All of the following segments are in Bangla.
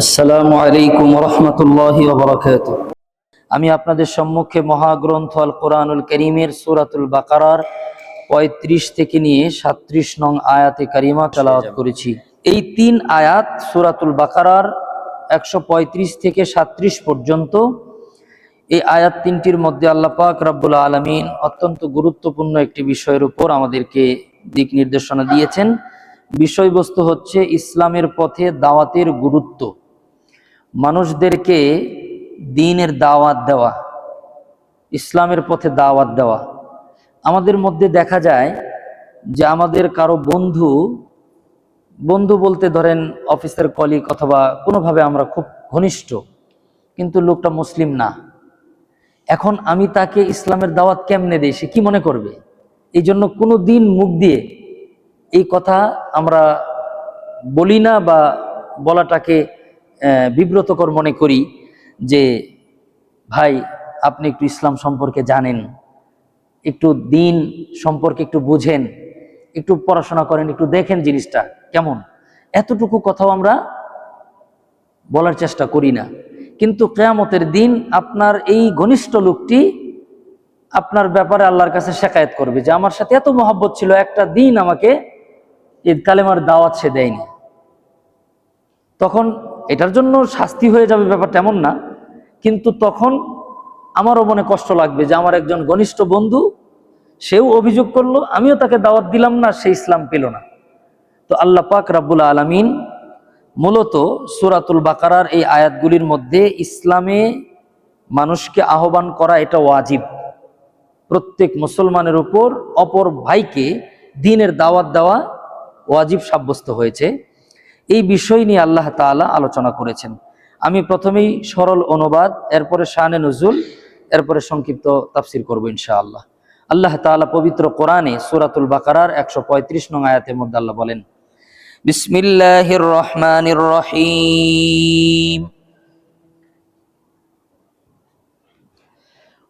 আসসালামু আলাইকুম রহমতুল্লাহি ওয়া বারাকাতুহু। আমি আপনাদের সম্মুখে মহাগ্রন্থ আল কোরআনুল কারীমের সূরাতুল বাকারার ৩৫ থেকে নিয়ে ৩৭ নং আয়াতে কারিমা তেলাওয়াত করেছি। এই ৩ আয়াত সূরাতুল বাকারার ১৩৫ থেকে ৩৭ পর্যন্ত, এই আয়াত তিনটির মধ্যে আল্লাহ পাক রব্বুল আলামিন অত্যন্ত গুরুত্বপূর্ণ একটি বিষয়ের উপর আমাদেরকে দিক নির্দেশনা দিয়েছেন। বিষয়বস্তু হচ্ছে ইসলামের পথে দাওয়াতের গুরুত্ব, মানুষদেরকে দ্বীনের দাওয়াত দেওয়া, ইসলামের পথে দাওয়াত দেওয়া। আমাদের মধ্যে দেখা যায় যে আমাদের কারো বন্ধু বলতে ধরেন অফিসের কলিগ অথবা কোনোভাবে আমরা খুব ঘনিষ্ঠ, কিন্তু লোকটা মুসলিম না। এখন আমি তাকে ইসলামের দাওয়াত কেমনে দেই, সে কি মনে করবে? এই জন্য কোনো দিন মুখ দিয়ে এই কথা আমরা বলি না বা বলাটাকে বিব্রতকর মনে করি যে ভাই আপনি একটু ইসলাম সম্পর্কে জানেন, একটু দ্বীন সম্পর্কে একটু বুঝেন, একটু পড়াশোনা করেন, একটু দেখেন জিনিসটা কেমন। এতটুকু কথাও আমরা বলার চেষ্টা করি না। কিন্তু কিয়ামতের দিন আপনার এই ঘনিষ্ঠ লোকটি আপনার ব্যাপারে আল্লাহর কাছে শিকায়াত করবে যে আমার সাথে এত মহব্বত ছিল, একটা দিন আমাকে ঈদ কালেমার দাওয়াত সে দেয়নি। তখন এটার জন্য শাস্তি হয়ে যাবে ব্যাপারটা এমন না, কিন্তু তখন আমারও মনে কষ্ট লাগবে যে আমার একজন ঘনিষ্ঠ বন্ধু, সেও অভিযোগ করলো, আমিও তাকে দাওয়াত দিলাম না, সে ইসলাম পেল না। তো আল্লাহ পাক রব্বুল আলামিন মূলত সূরাতুল বাকারার এই আয়াতগুলির মধ্যে ইসলামে মানুষকে আহ্বান করা এটা ওয়াজিব, প্রত্যেক মুসলমানের উপর অপর ভাইকে দ্বীনের দাওয়াত দেওয়া ওয়াজিব সাব্যস্ত হয়েছে। এই বিষয় নিয়ে আল্লাহ তাআলা আলোচনা করেছেন। আমি প্রথমেই সরল অনুবাদ, এরপরে শানে নুজুল, এরপরে সংক্ষিপ্ত তাফসীর করব ইনশাআল্লাহ। আল্লাহ তাআলা পবিত্র কোরআনে সূরাতুল বাকারার ১৩৫ নং আয়াতের মধ্যে আল্লাহ বলেন, বিসমিল্লাহির রহমানির রহিম,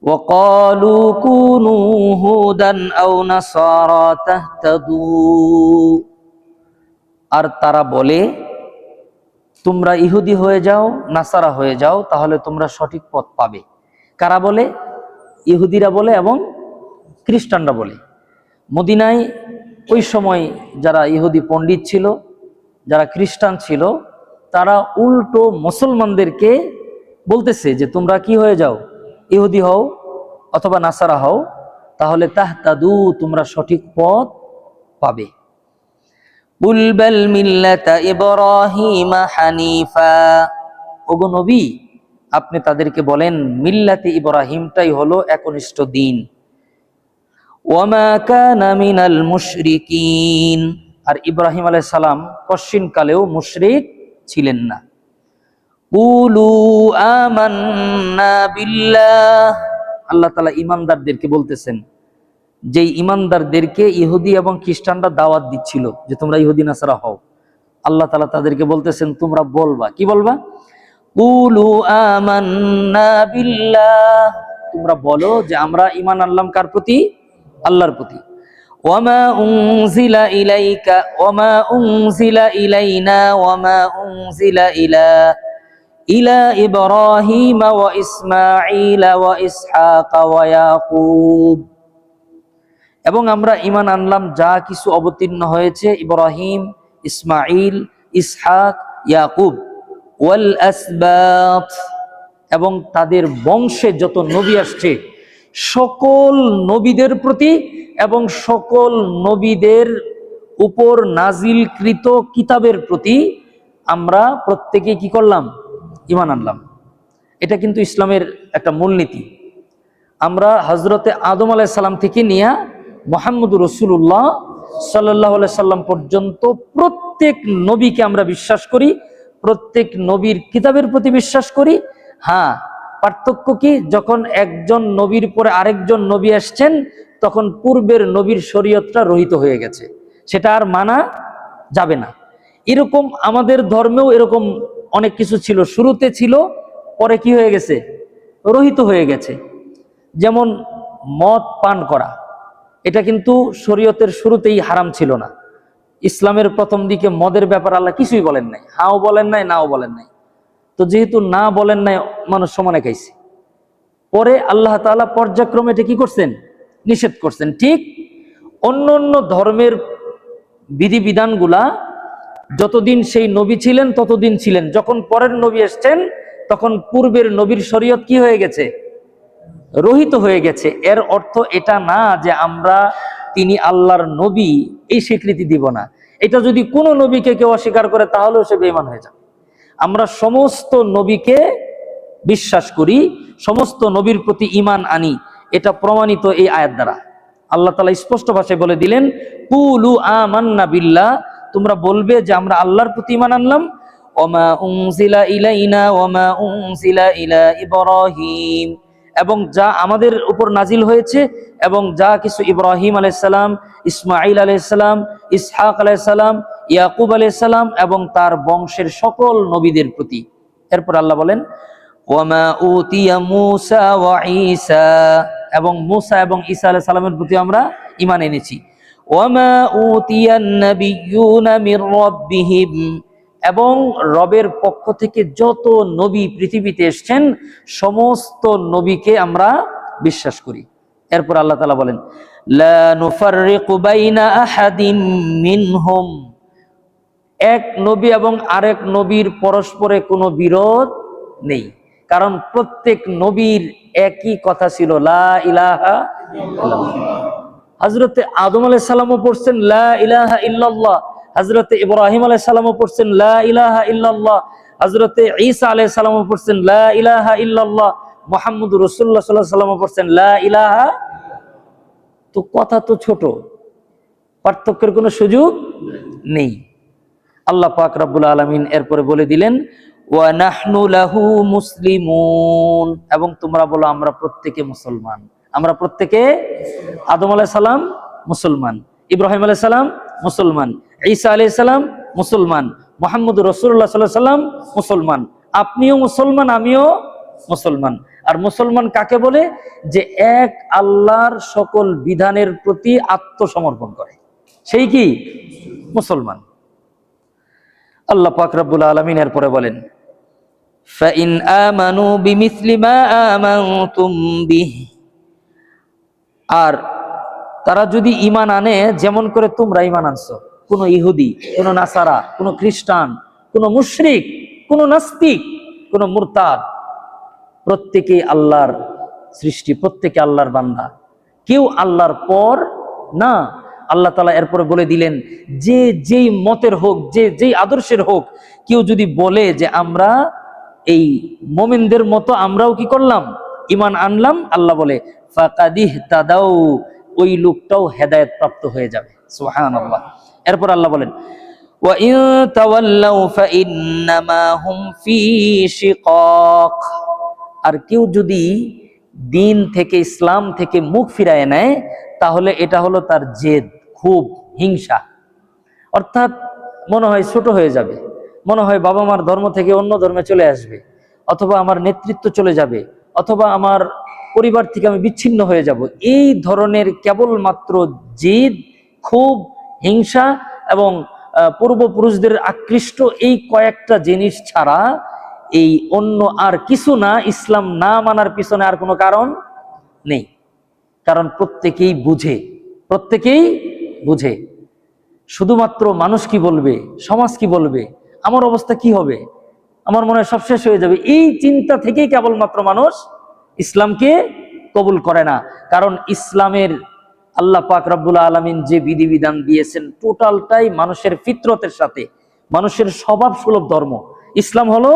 وقالوا كونوا هودا أو نصارى تهتدوا। আর তারা বলে তোমরা ইহুদি হয়ে যাও, নাসারা হয়ে যাও, তাহলে তোমরা সঠিক পথ পাবে। কারা বলে? ইহুদিরা বলে এবং খ্রিস্টানরা বলে। মদিনায় ওই সময় যারা ইহুদি পণ্ডিত ছিল, যারা খ্রিস্টান ছিল, তারা উল্টো মুসলমানদেরকে বলতেছে যে তোমরা কি হয়ে যাও, ইহুদি হও অথবা নাসারা হও, তাহলে তাহতাদু, তোমরা সঠিক পথ পাবে। কুল বাল মিল্লাতা ইব্রাহিম হানিফা, ওগো নবী আপনি তাদেরকে বলেন মিল্লাতে ইব্রাহিমটাই হলো একনিষ্ঠ দ্বীন। ওয়ামা কানা মিনাল মুশরিকিন, আর ইব্রাহিম আলাইহিস সালাম কশিন কালেও মুশরিক ছিলেন না। কুলু আমান্না বিল্লাহ, আল্লাহ তাআলা ঈমানদারদেরকে বলতেছেন, যেই ঈমানদারদেরকে ইহুদি এবং খ্রিস্টানরা দাওয়াত দিচ্ছিল যে তোমরা ইহুদি নাসারা হও, আল্লাহ তাআলা তাদেরকে বলতেছেন তোমরা বলবা, কি বলবা? কুলু আমান্না বিল্লাহ, তোমরা বলো যে আমরা ঈমান আনলাম কার প্রতি? আল্লাহর প্রতি। ওয়ামা উনজিলা ইলাইকা ওয়ামা উনজিলা ইলাইনা ওয়ামা উনজিলা ইলা ইব্রাহিম ওয়া ইসমাঈল ওয়া ইসহাক ওয়া ইয়াকুব, এবং আমরা ঈমান আনলাম যা কিছু অবতীর্ণ হয়েছে ইব্রাহিম, ইসমাঈল, ইসহাক, ইয়াকুব, ওয়াল আসবাত, এবং তাদের বংশে যত নবী আসছে সকল নবীদের প্রতি এবং সকল নবীদের উপর নাজিলকৃত কিতাবের প্রতি আমরা প্রত্যেকে কি করলাম? ঈমান আনলাম। এটা কিন্তু ইসলামের একটা মূলনীতি। আমরা হযরতে আদম আলাইহিস সালাম থেকে নিয়ে মুহাম্মদুর রাসূলুল্লাহ সাল্লাল্লাহু আলাইহি সাল্লাম পর্যন্ত প্রত্যেক নবীকে আমরা বিশ্বাস করি, প্রত্যেক নবীর কিতাবের প্রতি বিশ্বাস করি। হ্যাঁ, পার্থক্য কি? যখন একজন নবীর পরে আরেকজন নবী আসছেন তখন পূর্বের নবীর শরীয়তটা রহিত হয়ে গেছে, সেটা আর মানা যাবে না। এরকম আমাদের ধর্মেও এরকম অনেক কিছু ছিল, শুরুতে ছিল, পরে কি হয়ে গেছে? রহিত হয়ে গেছে। যেমন মদ পান করা, এটা কিন্তু শরীয়তের শুরুতেই হারাম ছিল না। ইসলামের প্রথম দিকে মদের ব্যাপার আল্লাহ কিছুই বলেন নাই, হাও বলেন নাই, নাও বলেন নাই। তো যেহেতু না বলেন নাই, মানুষ সমানে খাইছে। পরে আল্লাহ তাআলা পর্যায়ক্রমে এটা কি করছেন? নিষেধ করছেন। ঠিক অন্য অন্য ধর্মের বিধিবিধানগুলা যতদিন সেই নবী ছিলেন ততদিন ছিলেন, যখন পরের নবী এসছেন তখন পূর্বের নবীর শরীয়ত কি হয়ে গেছে? রহিত হয়ে গেছে। এর অর্থ এটা না যে আমরা তিনি আল্লাহর নবী এই স্বীকৃতি দিব না। এটা যদি কোনো নবীকে কেউ অস্বীকার করে তাহলেও সে বেঈমান হয়ে যাবে। আমরা সমস্ত নবীকে বিশ্বাস করি, সমস্ত নবীর প্রতি ঈমান আনি। এটা প্রমাণিত এই আয়াত দ্বারা। আল্লাহ তাআলা স্পষ্ট ভাষায় বলে দিলেন, কুলু আমান্না বিল্লাহ, তোমরা বলবে যে আমরা আল্লাহর প্রতি ঈমান আনলাম। ওমা উনজিলা ইলাইনা ওমা উনজিলা ইলা ইব্রাহিম, এবং যা আমাদের উপর নাজিল হয়েছে এবং যা কিছু ইব্রাহিম আলাইহিস সালাম, ইসমাঈল আলাইহিস সালাম, ইসহাক আলাইহিস সালাম, ইয়াকুব আলাইহিস সালাম এবং তার বংশের সকল নবীদের প্রতি। এরপর আল্লাহ বলেন, ওয়ামা উতিয়া মূসা ওয়া ঈসা, এবং মূসা এবং ঈসা আলাইহিস সালামের প্রতি আমরা ঈমান এনেছি। ওয়ামা উতিয়ান নাবিয়্যুনা মির রাব্বিহিম, এবং রবের পক্ষ থেকে যত নবী পৃথিবীতে এসেছেন সমস্ত নবীকে আমরা বিশ্বাস করি। এরপর আল্লাহ তাআলা বলেন, লা নুফাররিকু বাইনা আহাদিম মিনহুম, এক নবী এবং আরেক নবীর পরস্পরে কোনো বিরোধ নেই, কারণ প্রত্যেক নবীর একই কথা ছিল, লা ইলাহা ইল্লাল্লাহ। হযরতে আদম আলাইহিস সালামও পড়ছেন লা ইলাহা ইল্লাল্লাহ, হযরতে ইব্রাহিম আলাইহিস সালামও পড়ছেন লা ইলাহা ইল্লাল্লাহ, হযরতে ঈসা আলাইহিস সালামও পড়ছেন লা ইলাহা ইল্লাল্লাহ, মুহাম্মদুর রাসূলুল্লাহ সাল্লাল্লাহু আলাইহি ওয়াসাল্লামও পড়ছেন লা ইলাহা। তো কথা তো ছোট, পার্থক্যের কোনো সুযোগ নেই। আল্লাহ পাক রব্বুল আলামিন এরপরে বলে দিলেন, ওয়া নাহনু লাহু মুসলিমুন, এবং তোমরা বলো আমরা প্রত্যেকে মুসলমান। আমরা প্রত্যেকে, আদম আলাইহিস সালাম মুসলমান, ইব্রাহিম আলাইহিস সালাম মুসলমান, ঈসা আলাইহিস সালাম মুসলমান, মুহাম্মদুর রাসূলুল্লাহ সাল্লাল্লাহু আলাইহি ওয়াসাল্লাম মুসলমান, আপনিও মুসলমান, আমিও মুসলমান। আর মুসলমান কাকে বলে? যে এক আল্লাহর সকল বিধানের প্রতি আত্মসমর্পণ করে, সেই কি মুসলমান। আল্লাহ পাক রব্বুল আলামিন এরপরে বলেন, ফাইন আমানু বিমিসলি মা আমানতুম বিহি, আর তারা যদি ঈমান আনে যেমন করে তোমরা ঈমান আনছো, কোন ইহুদি, কোন নাসারা, কোন খ্রিস্টান, কোন মুশরিক, কোন নাস্তিক, কোন মুরতাদ, প্রত্যেকেই আল্লাহর সৃষ্টি, প্রত্যেকে আল্লাহর বান্দা, কেউ আল্লাহর পর না। আল্লাহ তাআলা এরপরে বলে দিলেন, যে যেই মতের হোক, যে যেই আদর্শের হোক, কেউ যদি বলে যে আমরা এই মুমিনদের মতো আমরাও কি করলাম, ঈমান আনলাম, আল্লাহ বলে ফাকাদিহ তাদাউ, ওই লোকটাও হেদায়েত প্রাপ্ত হয়ে যাবে। সুবহানাল্লাহ। এরপর আল্লাহ বলেন, ওয়া ইন তাওয়াল্লাউ ফাইন্নামা হুম ফি শিকাক, আর কেউ যদি দিন থেকে, ইসলাম থেকে মুখ ফিরায় নেয় তাহলে এটা হলো তার জেদ, খুব হিংসা। অর্থাৎ মনে হয় ছোট হয়ে যাবে, মনে হয় বাবা মার ধর্ম থেকে অন্য ধর্মে চলে আসবে, অথবা আমার নেতৃত্ব চলে যাবে, অথবা আমার পরিবার থেকে আমি বিচ্ছিন্ন হয়ে যাব। এই ধরনের কেবলমাত্র জেদ, খুব, হিংসা এবং পূর্বপুরুষদের আকৃষ্ট এই কয়েকটা জিনিস ছাড়া এই অন্য আর কিছু না, ইসলাম না মানার পিছনে আর কোনো কারণ নেই। কারণ প্রত্যেকেই বুঝে, প্রত্যেকেই বুঝে শুধুমাত্র মানুষ কি বলবে, সমাজ কি বলবে, আমার অবস্থা কি হবে, আমার মনে হয় সব শেষ হয়ে যাবে, এই চিন্তা থেকেই কেবলমাত্র মানুষ ইসলামকে কবুল করে না। কারণ ইসলামের আল্লাহ পাক রব্বুল আলামিন যে বিধিবিধান দিয়েছেন টোটালটাই মানুষের ফিতরতের সাথে, মানুষের স্বভাব সুলভ ধর্ম। ইসলাম হলো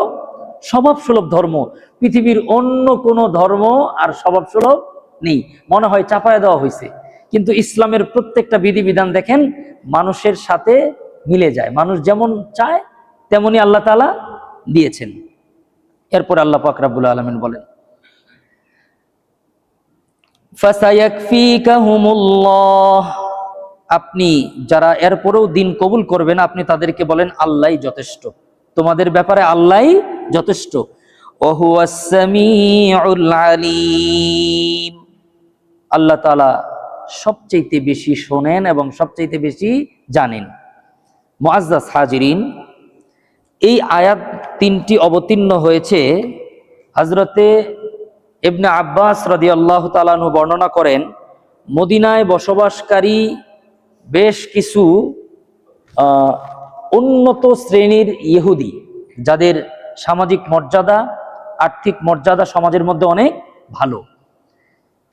স্বভাব সুলভ ধর্ম। পৃথিবীর অন্য কোনো ধর্ম আর স্বভাব সুলভ নেই, মনে হয় চাপায় দেওয়া হয়েছে। কিন্তু ইসলামের প্রত্যেকটা বিধিবিধান দেখেন মানুষের সাথে মিলে যায়, মানুষ যেমন চায় তেমনি আল্লাহ তাআলা দিয়েছেন। এরপর আল্লাহ পাক রব্বুল আলামিন বলেন, ফাসায়াকফিকাহুমুল্লাহ, আপনি যারা এরপরেও দিন কবুল করবেন আপনি তাদেরকে বলেন আল্লাহই যথেষ্ট, তোমাদের ব্যাপারে আল্লাহই যথেষ্ট। ওয়া হুয়াস সামিউল আলিম, আল্লাহ তাআলা সবচাইতে বেশি শোনেন এবং সবচাইতে বেশি জানেন। মুআজ্জাজ হাজিরিন, এই আয়াত তিনটি অবতীর্ণ হয়েছে। হযরতে ইবনে আব্বাস রাদিয়াল্লাহু তাআলা আনহু বর্ণনা করেন, মদিনায় বসবাসকারী বেশ কিছু উন্নত শ্রেণীর ইহুদি, যাদের সামাজিক মর্যাদা, আর্থিক মর্যাদা সমাজের মধ্যে অনেক ভালো,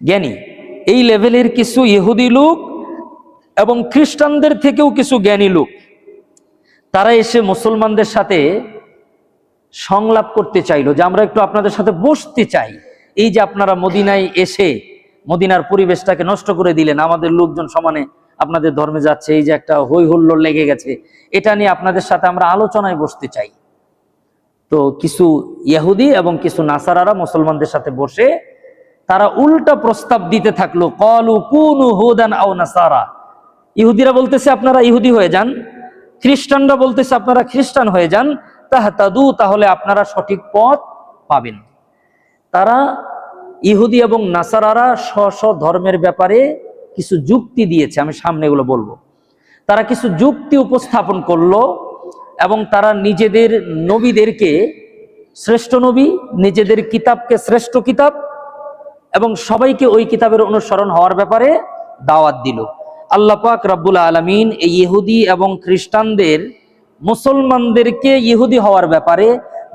জ্ঞানী, এই লেভেলের কিছু ইহুদি লোক এবং খ্রিস্টানদের থেকেও কিছু জ্ঞানী লোক, তারা এসে মুসলমানদের সাথে সংলাপ করতে চাইলো যে আমরা একটু আপনাদের সাথে বসতে চাই। এই যে আপনারা মদিনায় এসে মদিনার পরিবেশটাকে নষ্ট করে দিলেন, আমাদের লোকজন সমানে আপনাদের ধর্মে যাচ্ছে, এই যে একটা হই হুল্লোড় লেগে গেছে, এটা নিয়ে আপনাদের সাথে আমরা আলোচনায় বসতে চাই। তো কিছু ইহুদি এবং কিছু নাসারারা মুসলমানদের সাথে বসে তারা উল্টা প্রস্তাব দিতে থাকলো, ক্বালু কুনু হুদান আও নাসারা। ইহুদিরা বলতেছে আপনারা ইহুদি হয়ে যান, খ্রিস্টানরা বলতেছে আপনারা খ্রিস্টান হয়ে যান, তাহতাদু, তাহলে আপনারা সঠিক পথ পাবেন। তারা ইহুদি এবং নাসারারা স্ব ধর্মের ব্যাপারে কিছু যুক্তি দিয়েছে, আমি সামনে এগুলো বলবো। তারা কিছু যুক্তি উপস্থাপন করলো এবং তারা নিজেদের নবীদেরকে শ্রেষ্ঠ নবী, নিজেদের কিতাবকে শ্রেষ্ঠ কিতাব এবং সবাইকে ওই কিতাবের অনুসরণ হওয়ার ব্যাপারে দাওয়াত দিল। আল্লাহ পাক রব্বুল আলামিন এই ইহুদি এবং খ্রিস্টানদের মুসলমানদেরকে ইহুদি হওয়ার ব্যাপারে,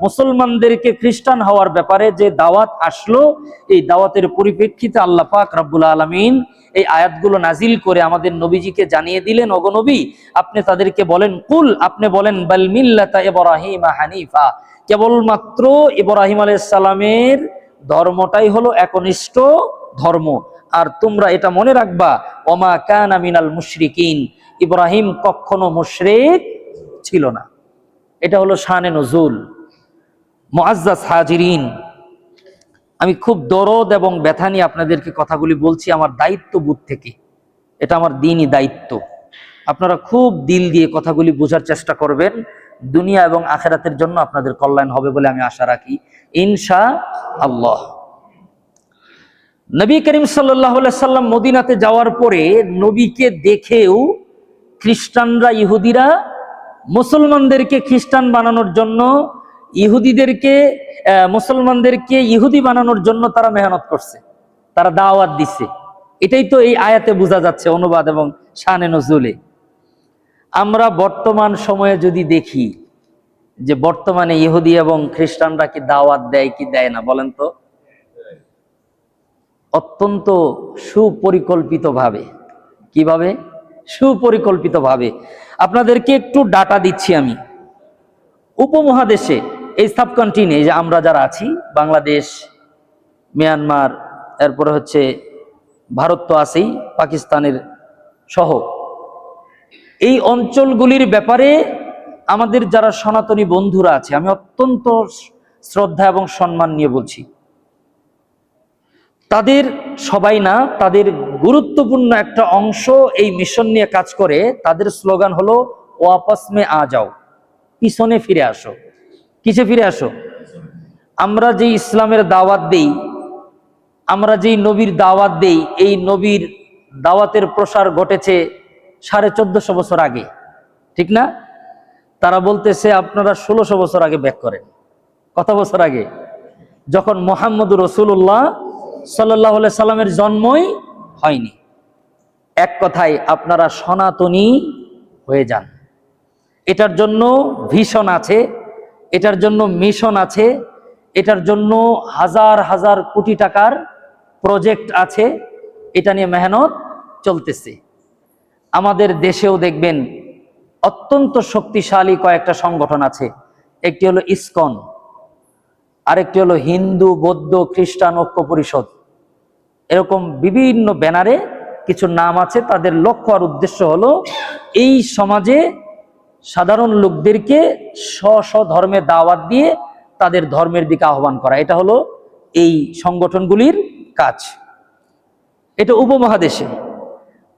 মুসলমানদেরকে খ্রিস্টান হওয়ার ব্যাপারে যে দাওয়াত আসলো, এই দাওয়াতের পরিপ্রেক্ষিতে আল্লাহ পাক রব্বুল আলামিন এই আয়াতগুলো নাজিল করে আমাদের নবীজিকে জানিয়ে দিলেন, ওগো নবী আপনি তাদেরকে বলেন, কুল, আপনি বলেন, বাল মিল্লাতা ইব্রাহিম হানিফা, কেবলমাত্র ইব্রাহিম আলাইহিস সালামের ধর্মটাই হলো একনিষ্ঠ ধর্ম। আর তোমরা এটা মনে রাখবা, ওমা কানা মিনাল মুশরিকিন, ইব্রাহিম কখনো মুশরিক ছিল না। এটা হলো শানে নজুল। মুআজ্জাজ হাজিরিন, আমি খুব দরদ এবং ব্যথা নিয়ে আপনাদেরকে কথাগুলি বলছি আমার দায়িত্ববোধ থেকে, এটা আমার দ্বীনি দায়িত্ব। আপনারা খুব দিল দিয়ে কথাগুলি বোঝার চেষ্টা করবেন, দুনিয়া এবং আখিরাতের জন্য আপনাদের কল্যাণ হবে বলে আমি আশা রাখি ইনশাআল্লাহ। নবী করিম সাল্লাল্লাহু আলাইহি সাল্লাম মদিনাতে যাওয়ার পরে নবীকে দেখেও খ্রিস্টানরা, ইহুদিরা মুসলমানদেরকে খ্রিস্টান বানানোর জন্য, ইহুদিদেরকে মুসলমানদেরকে ইহুদি বানানোর জন্য তারা মেহনত করছে, তারা দাওয়াত দিচ্ছে। এটাই তো এই আয়াতে বোঝা যাচ্ছে অনুবাদ এবং শানে নজুলে। আমরা বর্তমান সময়ে যদি দেখি যে বর্তমানে ইহুদি এবং খ্রিস্টানরা কি দাওয়াত দেয় কি দেয় না, বলেন তো? অত্যন্ত সুপরিকল্পিতভাবে। কিভাবে? সুপরিকল্পিতভাবে। আপনাদেরকে একটু ডাটা দিচ্ছি আমি। উপমহাদেশে, এই সাবকন্টিনে যে আমরা যারা আছি, বাংলাদেশ, মিয়ানমার, এরপরে হচ্ছে ভারত তো আছেই, পাকিস্তানের সহ এই অঞ্চলগুলির ব্যাপারে আমাদের যারা সনাতনী বন্ধুরা আছে, আমি অত্যন্ত শ্রদ্ধা এবং সম্মান নিয়ে বলছি, তাদের সবাই না, তাদের গুরুত্বপূর্ণ একটা অংশ এই মিশন নিয়ে কাজ করে। তাদের স্লোগান হলো ওয়াপাস মে আ যাও, পিছনে ফিরে আসো। কিসে ফিরে আসো? আমরা যে ইসলামের দাওয়াত দেই, আমরা যেই নবীর দাওয়াত দেই, এই নবীর দাওয়াতের প্রসার ঘটেছে 1450 বছর আগে, ঠিক না? তারা বলতেছে আপনারা 1600 বছর আগে ব্যাক করেন। কত বছর আগে? যখন মুহাম্মদুর রাসূলুল্লাহ সাল্লাল্লাহু আলাইহি সাল্লামের জন্মই হয়নি। এক কথায় আপনারা সনাতনী হয়ে যান। এটার জন্য ভিশন আছে, এটার জন্য মিশন আছে, এটার জন্য হাজার হাজার কোটি টাকার প্রজেক্ট আছে, এটা নিয়ে মেহনত চলতেছে। আমাদের দেশেও দেখবেন অত্যন্ত শক্তিশালী কয়েকটা সংগঠন আছে। একটি হলো ইসকন, আরেকটি হলো হিন্দু বৌদ্ধ খ্রিস্টান ঐক্য পরিষদ, এরকম বিভিন্ন ব্যানারে কিছু নাম আছে। তাদের লক্ষ্য আর উদ্দেশ্য হলো এই সমাজে সাধারণ লোকদেরকে স্ব ধর্মে দাওয়াত দিয়ে তাদের ধর্মের দিকে আহ্বান করা। এটা হলো এই সংগঠনগুলির কাজ। এটা উপমহাদেশে।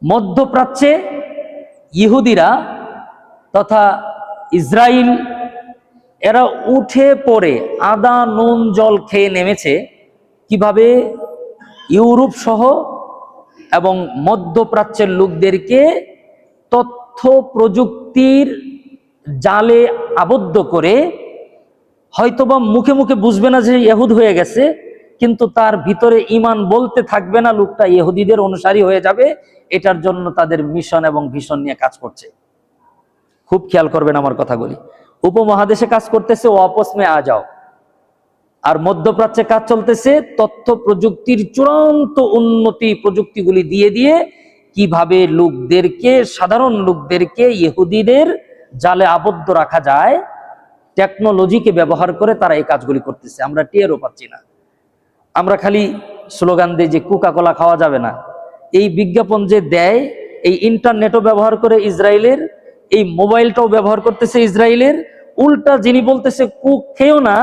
মধ্যপ্রাচ্যে ইহুদিরা তথা ইসরায়েল, এরা উঠে পড়ে আদা নুন জল খেয়ে নেমেছে কিভাবে ইউরোপ সহ এবং মধ্যপ্রাচ্যের লোকদেরকে তথ্য প্রযুক্তির জালে আবদ্ধ করে, হয়তোবা মুখে মুখে বুঝবে না যে ইহুদ হয়ে গেছে, কিন্তু তার ভিতরে ঈমান বলতে থাকবে না, লোকটা ইহুদিদের অনুসারী হয়ে যাবে। এটার জন্য তাদের মিশন এবং ভিশন নিয়ে কাজ করছে। খুব খেয়াল করবেন আমার কথাগুলি। উপমহাদেশে কাজ করতেছে ও আপস মে আ যাও, আর মধ্যপ্রাচ্যে কাজ চলতেছে তথ্য প্রযুক্তির চূড়ান্ত উন্নতি প্রযুক্তিগুলি দিয়ে দিয়ে কিভাবে লোকদেরকে, সাধারণ লোকদেরকে ইহুদিদের জালে আবদ্ধ রাখা যায়, টেকনোলজিকে ব্যবহার করে তারা এই কাজগুলি করতেছে। আমরা টেরও পাচ্ছি না। আমরা খালি স্লোগান দিই যে কোকা কোলা খাওয়া যাবে না, এই বিজ্ঞাপন যে দেয়, এই ইন্টারনেটও ব্যবহার করে ইসরায়েলের, এই মোবাইলটাও ব্যবহার করতেছে ইসরায়েলের। উল্টা যিনি বলতেছে কুক খেয়েও না,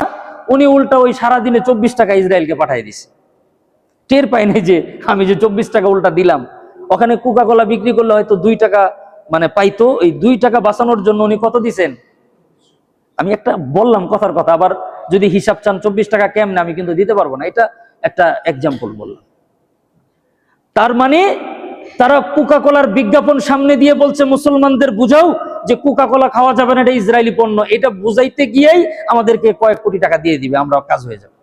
উনি উল্টা ওই সারাদিনে 24 টাকা ইসরায়েলকে পাঠিয়ে দিছে। টের পাই নাই যে আমি যে 24 টাকা উল্টা দিলাম। ওখানে কোকা কোলা বিক্রি করলে হয়তো 2 টাকা মানে পাইতো, এই 2 টাকা বাঁচানোর জন্য উনি কত দিছেন? আমি একটা বললাম কথার কথা, আবার যদি হিসাব চান 24 টাকা কেমনে, আমি কিন্তু দিতে পারবো না। এটা একটা এক্সাম্পল বললাম। তার মানে তারা কোকা কোলার বিজ্ঞাপন সামনে দিয়ে বলছে মুসলমানদের বুঝাও যে কোকা কোলা খাওয়া যাবে না, এটা ইসরায়েলি পণ্য। এটা বুঝাইতে গিয়েই আমাদেরকে কয়েক কোটি টাকা দিয়ে দিবে, আমরা কাজ হয়ে যাবে।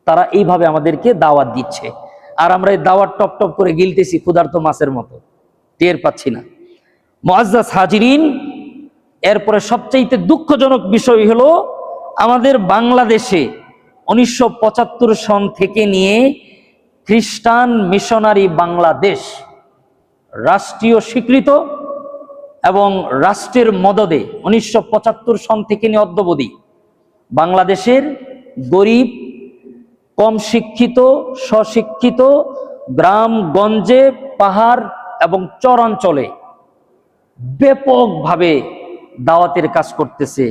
তারা এইভাবে আমাদেরকে দাওয়াত দিচ্ছে, আর আমরা এই দাওয়াত টপ টপ করে গিলতেছি ক্ষুধার্ত মাছের মতো, টের পাচ্ছি না। মুআজ্জাজ হাজিরিন, এরপরে সবচাইতে দুঃখজনক বিষয় হলো আমাদের বাংলাদেশে 1975 সন থেকে নিয়ে খ্রিস্টান মিশনারি বাংলাদেশ রাষ্ট্রীয় স্বীকৃত এবং রাষ্ট্রের মদদে 1975 সন থেকে নিয়ে অদ্যাবধি বাংলাদেশের গরিব, কম শিক্ষিত, স্বশিক্ষিত, গ্রামগঞ্জে, পাহাড় এবং চরাঞ্চলে ব্যাপকভাবে দাওয়াতের কাজ করতেছে।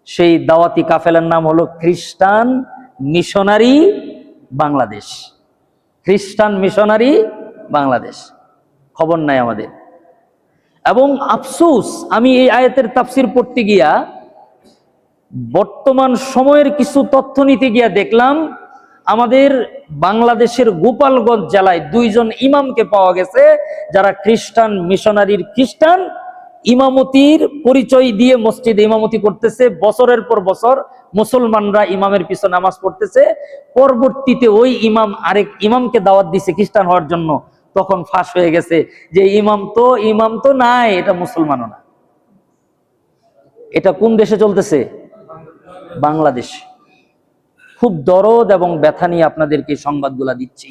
সেই দাওয়াতি কাফেলার নাম হলো খ্রিস্টান মিশনারি বাংলাদেশ। খ্রিস্টান মিশনারি বাংলাদেশ, খবর নাই আমাদের। এবং আফসোস, আমি এই আয়াতের তাফসির পড়তে গিয়া বর্তমান সময়ের কিছু তথ্য নিতে গিয়া দেখলাম আমাদের বাংলাদেশের গোপালগঞ্জ জেলায় 2 জন ইমামকে পাওয়া গেছে যারা খ্রিস্টান মিশনারির খ্রিস্টান, ইমামতির পরিচয় দিয়ে মসজিদে ইমামতি করতেছে। বছরের পর বছর মুসলমানরা ইমামের পিছনে নামাজ পড়তেছে। পরবর্তীতে ওই ইমাম আরেক ইমামকে দাওয়াত দিছে খ্রিস্টান হওয়ার জন্য, তখন ফাঁস হয়ে গেছে যে ইমাম তো নাই, এটা মুসলমানও না। এটা কোন দেশে চলতেছে? বাংলাদেশ। খুব দরদ এবং ব্যথা নিয়ে আপনাদেরকে সংবাদগুলা দিচ্ছি।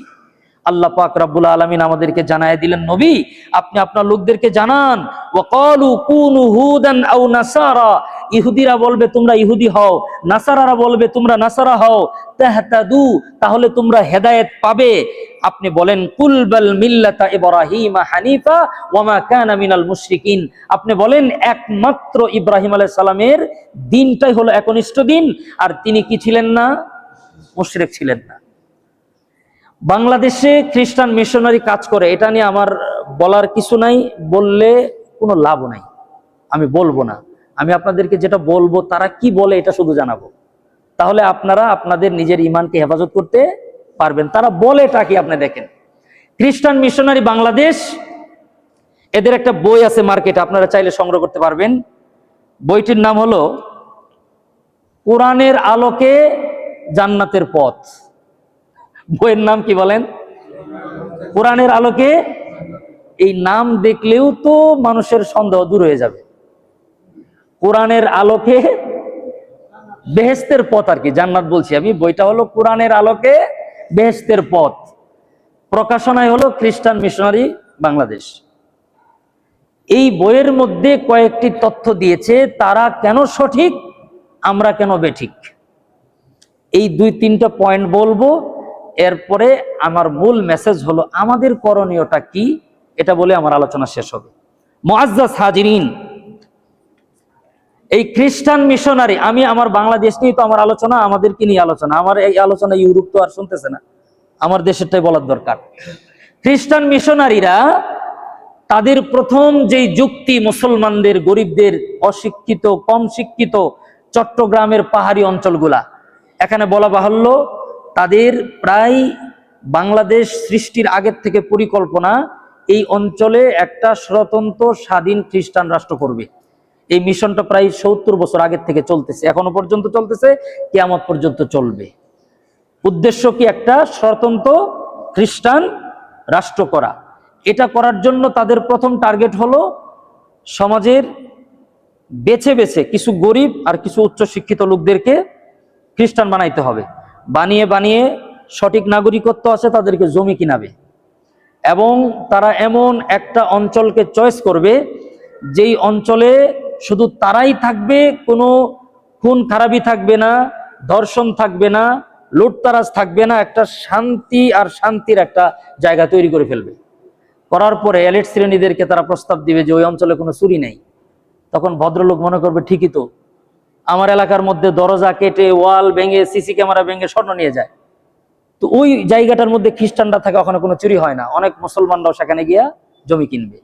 আল্লাহ পাক রব্বুল আলামিন আমাদেরকে জানায় দিলেন, নবী আপনি আপনার লোকদেরকে জানান, ওয়াকালু কুনু হুদান আও নাসারা, ইহুদিরা বলবে তোমরা ইহুদি হও, নাসারারা বলবে তোমরা নাসারা হও, তাহতাদু, তাহলে তোমরা হেদায়েত পাবে। আপনি বলেন কুল বাল মিল্লাতা ইব্রাহিম হানিফা ওয়া মা কানা মিনাল মুশরিকিন, আপনি বলেন একমাত্র ইব্রাহিম আলাইহিস সালামের দিনটাই হলো একনিষ্ঠ দিন, আর তিনি কি ছিলেন না? মুশরিক ছিলেন না। বাংলাদেশে খ্রিস্টান মিশনারি কাজ করে, এটা নিয়ে আমার বলার কিছু নাই, বললে কোনো লাভও নাই, আমি বলবো না। আমি আপনাদেরকে যেটা বলবো তারা কি বলে এটা শুধু জানাবো, তাহলে আপনারা আপনাদের নিজের ইমানকে হেফাজত করতে পারবেন। তারা বলেটা কি আপনি দেখেন। খ্রিস্টান মিশনারি বাংলাদেশ, এদের একটা বই আছে মার্কেটে, আপনারা চাইলে সংগ্রহ করতে পারবেন। বইটির নাম হলো কোরআনের আলোকে জান্নাতের পথ। বইয়ের নাম কি বলেন? কোরআনের আলোকে। এই নাম দেখলেও তো মানুষের সন্দেহ দূর হয়ে যাবে। কোরআনের আলোকে বেহেশতের পথ, আর কি জান্নাত বলছি আমি। বইটা হলো কোরআনের আলোকে বেহেশতের পথ, প্রকাশনায় হলো খ্রিস্টান মিশনারি বাংলাদেশ। এই বইয়ের মধ্যে কয়েকটি তথ্য দিয়েছে, তারা কেন সঠিক, আমরা কেন বেঠিক। এই 2-3টা পয়েন্ট বলবো, এরপরে আমার মূল মেসেজ হলো আমাদের করণীয়টা কি, এটা বলে আমার আলোচনা শেষ হবে। মুআজ্জাজ হাজিরিন, এই খ্রিস্টান মিশনারি, আমি আমার বাংলাদেশ নিয়ে তো আমার আলোচনা, আমাদেরকে নিয়ে আলোচনা। আমার এই আলোচনা ইউরোপ তো আর শুনতেছে না, আমার দেশেরটাই বলার দরকার। খ্রিস্টান মিশনারিরা তাদের প্রথম যেই যুক্তি, মুসলমানদের, গরিবদের, অশিক্ষিত, কম শিক্ষিত চট্টগ্রামের পাহাড়ি অঞ্চলগুলা, এখানে বলা বাহুল্য তাদের প্রায় বাংলাদেশ সৃষ্টির আগের থেকে পরিকল্পনা এই অঞ্চলে একটা স্বতন্ত্র স্বাধীন খ্রিস্টান রাষ্ট্র করবে। এই মিশনটা প্রায় 70 বছর আগের থেকে চলতেছে, এখনো পর্যন্ত চলতেছে, কিয়ামত পর্যন্ত চলবে। উদ্দেশ্য কি? একটা স্বতন্ত্র খ্রিস্টান রাষ্ট্র করা। এটা করার জন্য তাদের প্রথম টার্গেট হলো সমাজের বেছে বেছে কিছু গরিব আর কিছু উচ্চ শিক্ষিত লোকদেরকে খ্রিস্টান বানাইতে হবে। বানিয়ে বানিয়ে সঠিক নাগরিকত্ব আছে তাদেরকে জমি কিনাবে, এবং তারা এমন একটা অঞ্চলকে চয়েস করবে যেই অঞ্চলে শুধু তারাই থাকবে, কোনো খুন খারাপি থাকবে না, ধর্ষণ থাকবে না, লুটতারাজ থাকবে না, একটা শান্তি আর শান্তির একটা জায়গা তৈরি করে ফেলবে। করার পরে এলিট শ্রেণীদেরকে তারা প্রস্তাব দিবে যে ওই অঞ্চলে কোনো চুরি নেই। তখন ভদ্রলোক মনে করবে ঠিকই তো, আমার এলাকার মধ্যে দরজা কেটে, ওয়াল ভেঙে, সিসি ক্যামেরা ভেঙে স্বর্ণ নিয়ে যায়, তো ওই জায়গাটার মধ্যে খ্রিস্টানরা থাকে, ওখানে কোনো চুরি হয় না, অনেক মুসলমানরাও সেখানে গিয়া জমি কিনবে।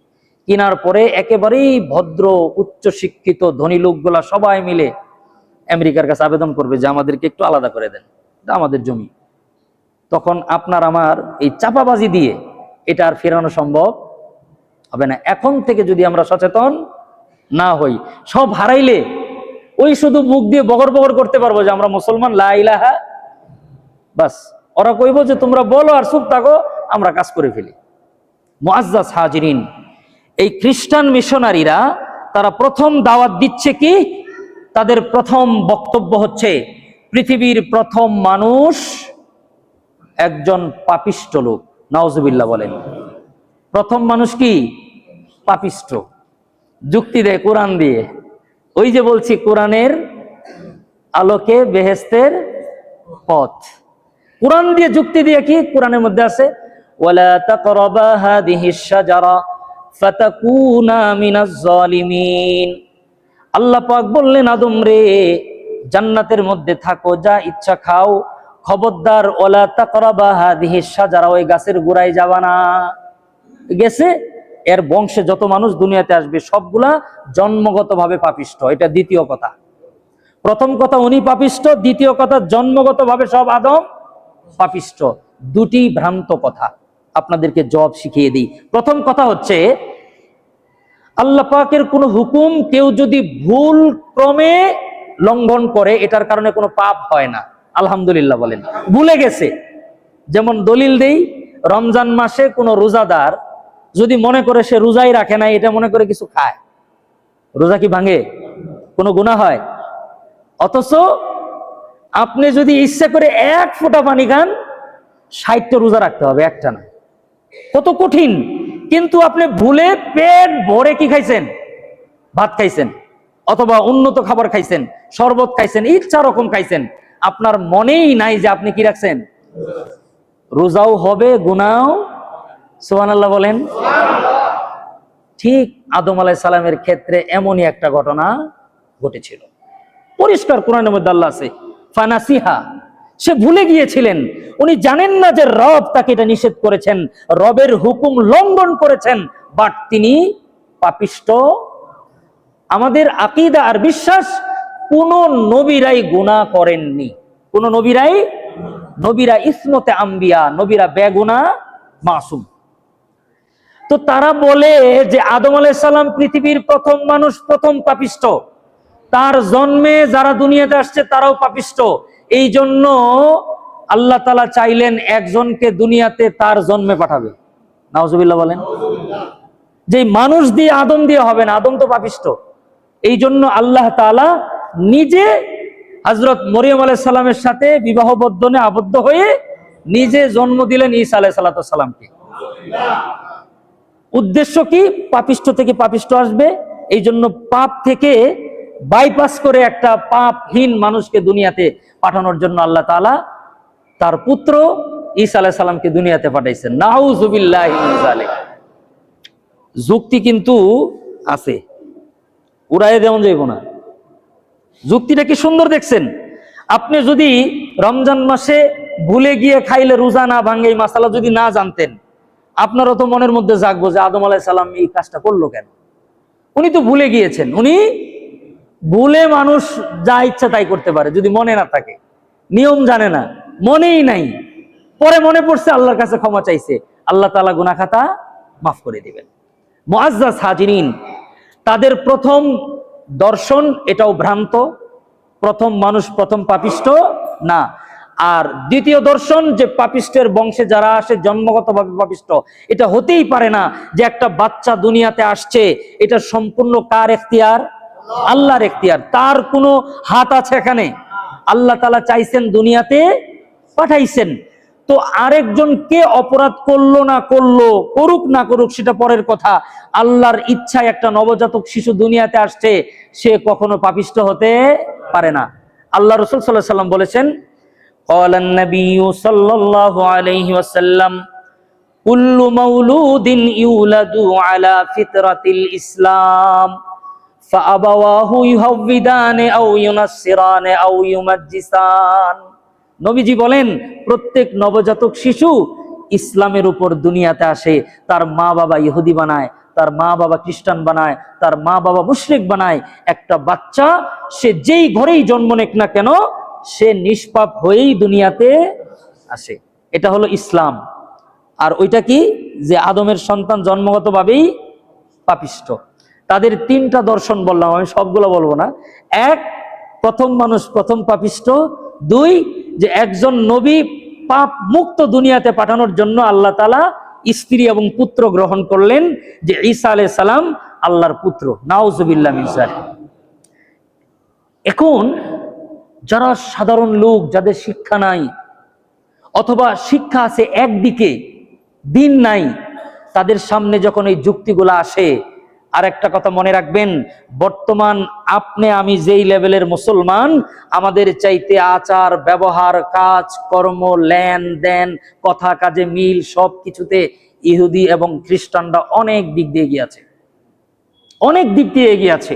কেনার পরে একেবারেই ভদ্র উচ্চ শিক্ষিত ধনী লোকগুলা সবাই মিলে আমেরিকার কাছে আবেদন করবে যে আমাদেরকে একটু আলাদা করে দেন, এটা আমাদের জমি। তখন আপনার আমার এই চাপাবাজি দিয়ে এটা আর ফেরানো সম্ভব হবে না। এখন থেকে যদি আমরা সচেতন না হই, সব হারাইলে ওই শুধু মুখ দিয়ে বগর বগর করতে পারবো যে আমরা মুসলমান, লা ইলাহা, বাস। ওরা কইব যে তোমরা বলো আর চুপ থাকো, আমরা কাজ করে ফেলি। মুআজ্জাজ হাজিরিন, এই খ্রিস্টান মিশনারিরা তারা প্রথম দাওয়াত দিচ্ছে কি? তাদের প্রথম বক্তব্য হচ্ছে পৃথিবীর প্রথম মানুষ একজন পাপিষ্ট লোক। নাউজুবিল্লাহ বলেন। প্রথম মানুষ কি? পাপিষ্ট। যুক্তি দেয় কোরআন দিয়ে। ওই যে বলছি, কোরআনের আলোকে বেহেশতের পথ। কোরআন দিয়ে যুক্তি দিয়ে কি? কোরআনের মধ্যে আছে ওয়ালা তাকরাবা হাদিহিশ শাজারা ফাতাকুনা মিনাজ জালিমিন। আল্লাহ পাক বললেন, আদম রে, জান্নাতের মধ্যে থাকো, যা ইচ্ছা খাও, খবরদার ওয়ালা তাকরাবা হাদিহিশ শাজারা, ওই গাছের গোড়ায় যাবা না। গেছে এর বংশে যত মানুষ দুনিয়াতে আসবে সবগুলা জন্মগতভাবে পাপিষ্ট। এটা দ্বিতীয় কথা। প্রথম কথা উনি পাপিষ্ট, দ্বিতীয় কথা জন্মগতভাবে সব আদম পাপিষ্ট। দুটি ভ্রান্ত কথা, আপনাদেরকে জবাব শিখিয়ে দিই। প্রথম কথা হচ্ছে, আল্লাহ পাকের কোনো হুকুম কেউ যদি ভুল ক্রমে লঙ্ঘন করে, এটার কারণে কোনো পাপ হয় না। আলহামদুলিল্লাহ বলেন। ভুলে গেছে, যেমন দলিল দেই, রমজান মাসে কোনো রোজাদার যদি মনে করে সে রোজাই রাখে না, এটা মনে করে কিছু খায়, রোজা কি ভাঙে? কোনো গুনাহ হয়? অথচ আপনি যদি ইচ্ছা করে এক ফোঁটা পানি খান, 60টা রোজা রাখতে হবে, একটা না। কত কঠিন! কিন্তু আপনি ভুলে পেট ভরে কি খাইছেন? ভাত খাইছেন, অথবা উন্নত খাবার খাইছেন, শরবত খাইছেন, ইচ্ছা রকম খাইছেন, আপনার মনেই নাই যে আপনি কি রাখছেন, রোজাও হবে, গুনাও। সুবহানাল্লাহ বলেন। ঠিক আদম আলাইহিস সালামের ক্ষেত্রে এমনই একটা ঘটনা ঘটেছিল। পরিষ্কার কোরআনের মধ্যে আল্লাহ আছে, ফানাসিহা, সে ভুলে গিয়েছিলেন। উনি জানেন না যে রব তাকে এটা নিষেধ করেছেন, রবের হুকুম লঙ্ঘন করেছেন, বাট তিনি পাপিষ্ট। আমাদের আকীদা আর বিশ্বাস, কোন নবীরাই গুনাহ করেননি। কোন নবীরা ইসমতে আম্বিয়া, নবীরা বেগুনাহ, মাসুম। তো তারা বলে যে আদম আলাইহিস সালাম পৃথিবীর প্রথম মানুষ, প্রথম পাপিষ্ট, তার জন্মে যারা দুনিয়াতে আসছে তারাও পাপিষ্ট। এই জন্য আল্লাহ তাআলা চাইলেন একজনকে দুনিয়াতে তার জন্মে পাঠাবে। নাউজুবিল্লাহ বলেন। যে মানুষ দিয়ে, আদম দিয়ে হবে না, আদম তো পাপিষ্ট। এই জন্য আল্লাহ তাআলা নিজে হযরত মরিয়ম আলাইহিস সালামের সাথে বিবাহ বন্ধনে আবদ্ধ হয়ে নিজে জন্ম দিলেন ঈসা আলাইহিস সালামকে। উদ্দেশ্য কি? পাপিষ্ট থেকে পাপিষ্ট আসবে, এই জন্য পাপ থেকে বাইপাস করে একটা পাপহীন মানুষকে দুনিয়াতে পাঠানোর জন্য আল্লাহ তাআলা তার পুত্র ঈসা আলাইহিস সালামকে দুনিয়াতে পাঠাইছেন। নাউজুবিল্লাহি মিন যালিক। যুক্তি কিন্তু আছে, উড়াইয়ে দেওয়া যাইব না। যুক্তিটা কি সুন্দর দেখছেন? আপনি যদি রমজান মাসে ভুলে গিয়ে খাইলে রোজা না ভাঙে, এই মাসালা যদি না জানতেন, আপনারও তো মনের মধ্যে জাগবো যে আদম আলাইহিস সালাম এই কাজটা করলো কেন? উনি তো ভুলে গিয়েছেন। উনি ভুলে, মানুষ যা ইচ্ছা তাই করতে পারে যদি মনে না থাকে, নিয়ম জানে না, মনেই নাই, পরে মনে পড়ছে, আল্লাহর কাছে ক্ষমা চাইছে, আল্লাহ তাআলা গুনাহ খাতা মাফ করে দিবেন। মুআজ্জাজ হাজিরিন, তাদের প্রথম দর্শন এটাও ভ্রান্ত, প্রথম মানুষ প্রথম পাপিষ্ঠ না। আর দ্বিতীয় দর্শন যে পাপিষ্টের বংশে যারা আসে জন্মগতভাবে পাপিষ্ঠ, এটা হতেই পারে না যে একটা বাচ্চা দুনিয়াতে আসছে এটা সম্পূর্ণ কার এখতিয়ার? আল্লাহর এখতিয়ার। তার কোনো হাত আছে এখানে? আল্লাহ তাআলা চাইছেন দুনিয়াতে পাঠাইছেন। তো আরেকজন কে অপরাধ করলো না করলো, করুক না করুক সেটা পরের কথা, আল্লাহর ইচ্ছায় একটা নবজাতক শিশু দুনিয়াতে আসছে, সে কখনো পাপিষ্ঠ হতে পারে না। আল্লাহ রাসূল সাল্লাল্লাহু আলাইহি ওয়াসাল্লাম বলেছেন, ক্বালান নাবিয়্যু সাল্লাল্লাহু আলাইহি ওয়াসাল্লাম কুল্লু মাউলুদিন ইউলাদু আলা ফিতরাতিল ইসলাম ফাআবাওয়াহু ইউহাউবিদানে আও ইউনাসসিরানে আও ইউমাজ্জিসান। নবীজি বলেন, প্রত্যেক নবজাতক শিশু ইসলামের উপর দুনিয়াতে আসে। তার মা বাবা ইহুদি বানায়, তার মা বাবা খ্রিস্টান বানায়, তার মা বাবা মুশরিক বানায়। একটা বাচ্চা সে যেই ঘরেই জন্ম নেক না কেন, সে নিষ্পাপ হয়েই দুনিয়াতে আসে। এটা হলো ইসলাম। আর ওইটা কি? যে আদমের সন্তান জন্মগতভাবেই পাপিষ্ঠ। তাদের তিনটা দর্শন বললাম, আমি সবগুলো বলবো না। এক, প্রথম মানুষ প্রথম পাপিষ্ঠ। দুই, যে একজন নবী পাপ মুক্ত দুনিয়াতে পাঠানোর জন্য আল্লাহ তাআলা স্ত্রী এবং পুত্র গ্রহণ করলেন, যে ঈসা আলাইহিস সালাম আল্লাহর পুত্র। নাউজুবিল্লাহ মিন যালিক। এখন যারা সাধারণ লোক, যাদের শিক্ষা নাই অথবা শিক্ষা আছে একদিকে, দিন নাই, তাদের সামনে যখন এই যুক্তিগুলো আসে, আর একটা কথা মনে রাখবেন, বর্তমান আপনি আমি যেই লেভেলের মুসলমান, আমাদের চাইতে আচার ব্যবহার, কাজ কর্ম, লেনদেন, কথা কাজে মিল, সব কিছুতে ইহুদি এবং খ্রিস্টানরা অনেক দিক দিয়ে এগিয়ে আছে, অনেক দিক দিয়ে এগিয়ে আছে।